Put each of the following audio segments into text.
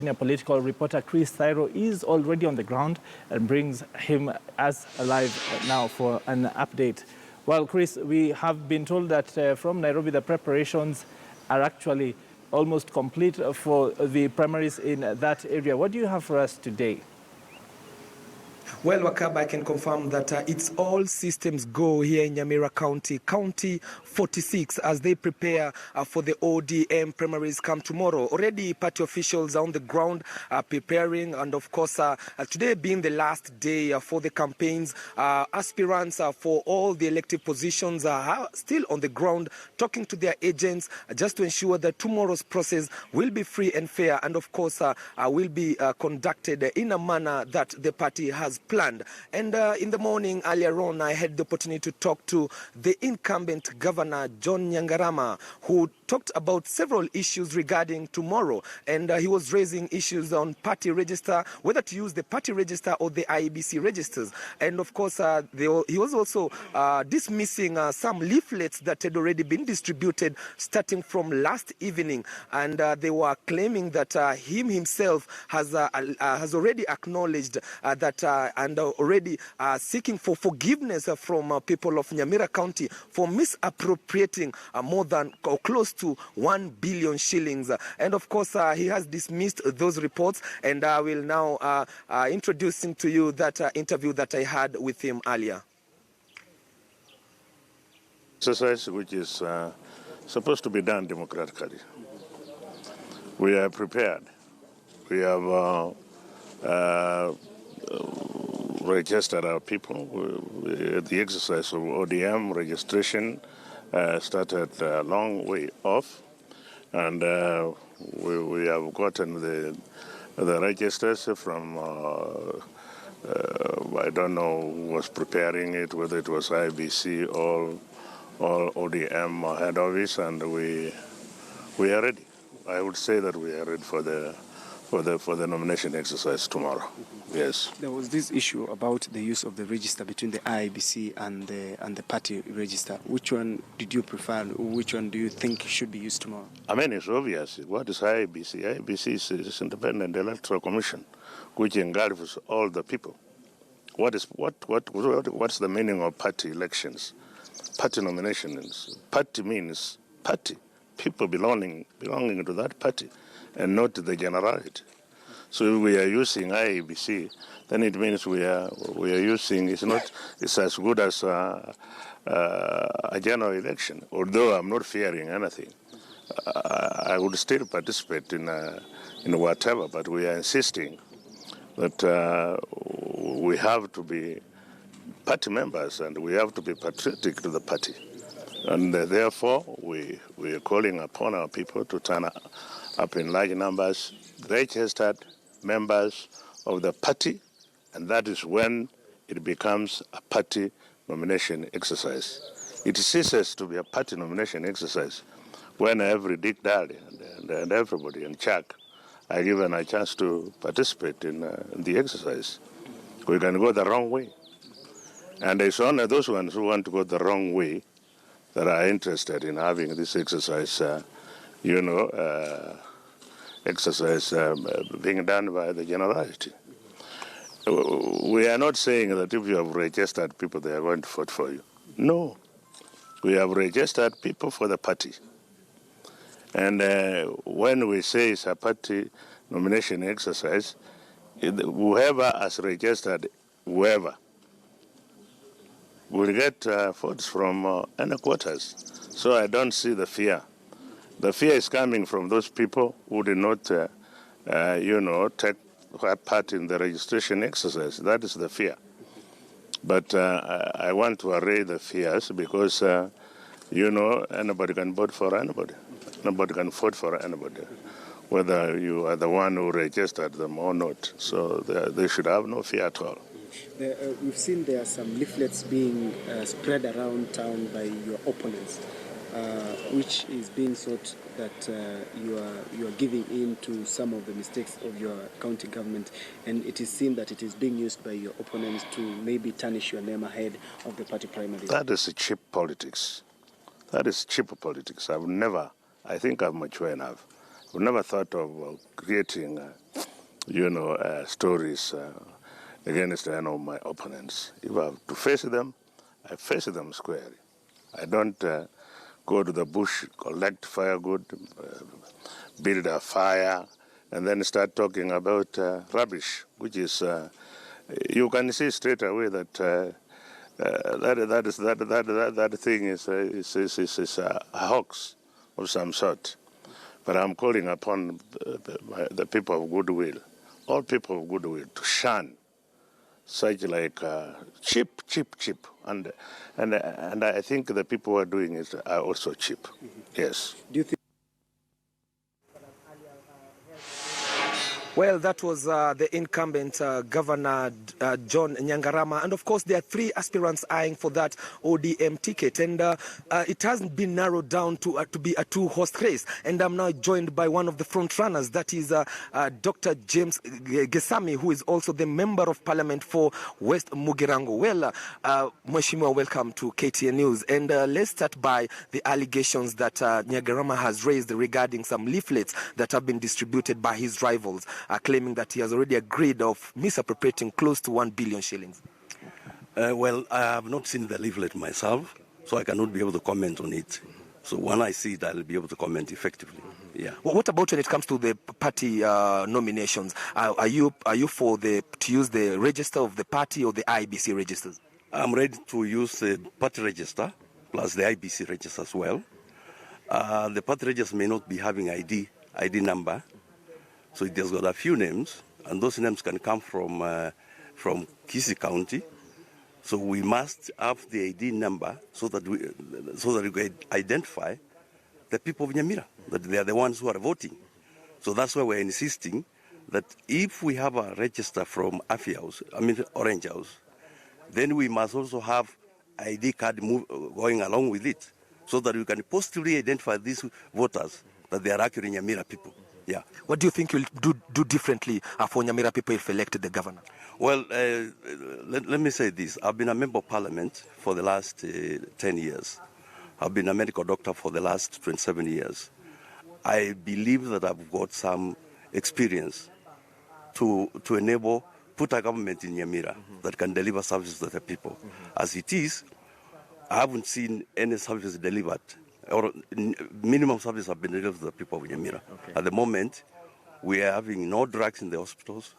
Senior political reporter Chris Thairo is already on the ground and brings him as alive now for an update. Well, Chris, we have been told that from Nairobi, the preparations are actually almost complete for the primaries in that area. What do you have for us today? Well, Wakaba, I can confirm that it's all systems go here in Nyamira County, County 46, as they prepare for the ODM primaries come tomorrow. Already party officials are on the ground preparing, and of course, today being the last day for the campaigns, aspirants for all the elective positions are still on the ground talking to their agents just to ensure that tomorrow's process will be free and fair, and of course, will be conducted in a manner that the party has planned. And in the morning earlier on, I had the opportunity to talk to the incumbent governor, John Nyagarama, who talked about several issues regarding tomorrow. And he was raising issues on party register, whether to use the party register or the IEBC registers. And of course, he was also dismissing some leaflets that had already been distributed starting from last evening. And they were claiming that himself has already acknowledged that and already seeking for forgiveness from people of Nyamira County for misappropriating more than or close to 1 billion shillings. And of course, he has dismissed those reports, and I will now introduce him to you that interview that I had with him earlier. Exercise which is supposed to be done democratically. We are prepared. We have registered our people. The exercise of ODM registration started a long way off, and we have gotten the registers from I don't know who was preparing it, whether it was IBC or ODM head office, and we are ready. I would say that we are ready for the nomination exercise tomorrow. Yes. There was this issue about the use of the register between the IEBC and the party register. Which one did you prefer? Which one do you think should be used tomorrow? I mean, it's obvious. What is IEBC? IEBC is Independent Electoral Commission, which engulfs all the people. What's the meaning of party elections? Party nominations. Party means party. People belonging to that party, and not to the generality. So if we are using IEBC, then it means we are using, it's as good as a general election. Although I'm not fearing anything, I would still participate in whatever, but we are insisting that we have to be party members and we have to be patriotic to the party. And therefore, we are calling upon our people to turn up in large numbers, registered members of the party, and that is when it becomes a party nomination exercise. It ceases to be a party nomination exercise when every Dick, Daddy, and everybody and Chuck are given a chance to participate in the exercise. We can go the wrong way. And it's only those ones who want to go the wrong way that are interested in having this exercise, exercise being done by the generality. We are not saying that if you have registered people, they are going to vote for you. No. We have registered people for the party. And when we say it's a party nomination exercise, whoever has registered, whoever, will get votes from any quarters. So I don't see the fear. The fear is coming from those people who did not, take part in the registration exercise. That is the fear. But I want to array the fears because, anybody can vote for anybody. Nobody can vote for anybody, whether you are the one who registered them or not. So they should have no fear at all. We've seen there are some leaflets being spread around town by your opponents, which is being thought that you are giving in to some of the mistakes of your county government, and it is seen that it is being used by your opponents to maybe tarnish your name ahead of the party primary. That is cheap politics. That is cheap politics. I think I'm mature enough. I've never thought of creating stories against any of my opponents. If I have to face them, I face them squarely. I don't go to the bush, collect firewood, build a fire, and then start talking about rubbish, which is, you can see straight away that that thing is a hoax of some sort. But I'm calling upon the people of goodwill, all people of goodwill, to shun such like cheap. And I think the people who are doing it are also cheap. Yes. Do you think? Well, that was the incumbent Governor John Nyagarama. And of course, there are three aspirants eyeing for that ODM ticket. And it hasn't been narrowed down to be a two-horse race. And I'm now joined by one of the front runners, that is Dr. James Gesami, who is also the Member of Parliament for West Mugirango. Well, Mheshimiwa, welcome to KTN News. And let's start by the allegations that Nyagarama has raised regarding some leaflets that have been distributed by his rivals, claiming that he has already agreed of misappropriating close to 1 billion shillings. Well, I have not seen the leaflet myself, so I cannot be able to comment on it. So when I see it, I'll be able to comment effectively. Yeah. Well, what about when it comes to the party nominations? Are you for to use the register of the party or the IBC registers? I'm ready to use the party register plus the IBC register as well. The party register may not be having ID number. So it has got a few names, and those names can come from Gesami County. So we must have the ID number so that we can identify the people of Nyamira, that they are the ones who are voting. So that's why we're insisting that if we have a register from Orange House, then we must also have ID card going along with it, so that we can positively identify these voters that they are actually Nyamira people. Yeah. What do you think you'll do differently for Nyamira people if elected the governor? Well, let me say this. I've been a member of parliament for the last 10 years. I've been a medical doctor for the last 27 years. I believe that I've got some experience to put a government in Nyamira that can deliver services to the people. As it is, I haven't seen any service delivered, or minimum service have been delivered to the people of Nyamira. Okay. At the moment, we are having no drugs in the hospitals.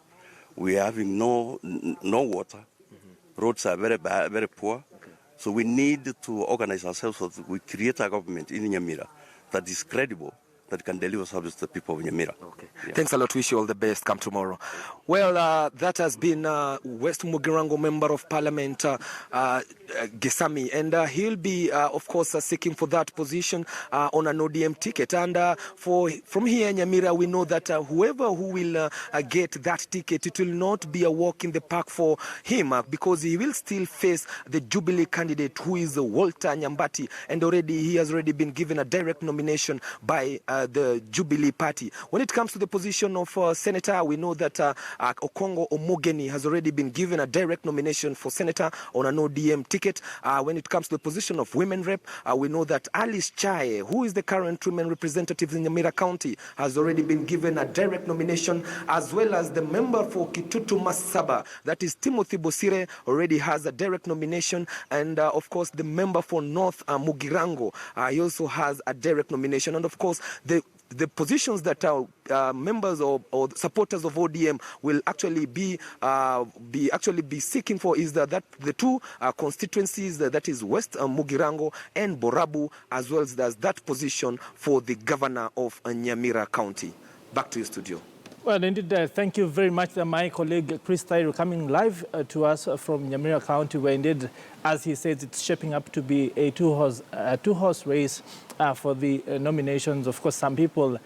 We are having no water. Roads are very bad, very poor. Okay. So we need to organize ourselves so that we create a government in Nyamira that is credible, that can deliver service to the people of Nyamira. Okay. Yeah. Thanks a lot. Wish you all the best. Come tomorrow. Well, that has been West Mugirango Member of Parliament, Gesami, and he'll be, of course, seeking for that position on an ODM ticket. And from here in Nyamira, we know that whoever who will get that ticket, it will not be a walk in the park for him, because he will still face the Jubilee candidate, who is Walter Nyambati, and he has already been given a direct nomination by the Jubilee Party. When it comes to the position of Senator, we know that Okongo Omogeni has already been given a direct nomination for Senator on an ODM ticket. When it comes to the position of Women Rep, we know that Alice Chae, who is the current women representative in Nyamira County, has already been given a direct nomination, as well as the member for Kitutu Masaba, that is Timothy Bosire, already has a direct nomination, and of course the member for North Mugirango, he also has a direct nomination, and of course the positions that members or supporters of ODM will actually be seeking for is that the two constituencies, that is West Mugirango and Borabu, as well as that position for the governor of Nyamira County. Back to you, studio. Well, indeed, thank you very much, my colleague Chris Thairo, coming live to us from Nyamira County, where indeed, as he says, it's shaping up to be a two-horse race for the nominations. Of course, some people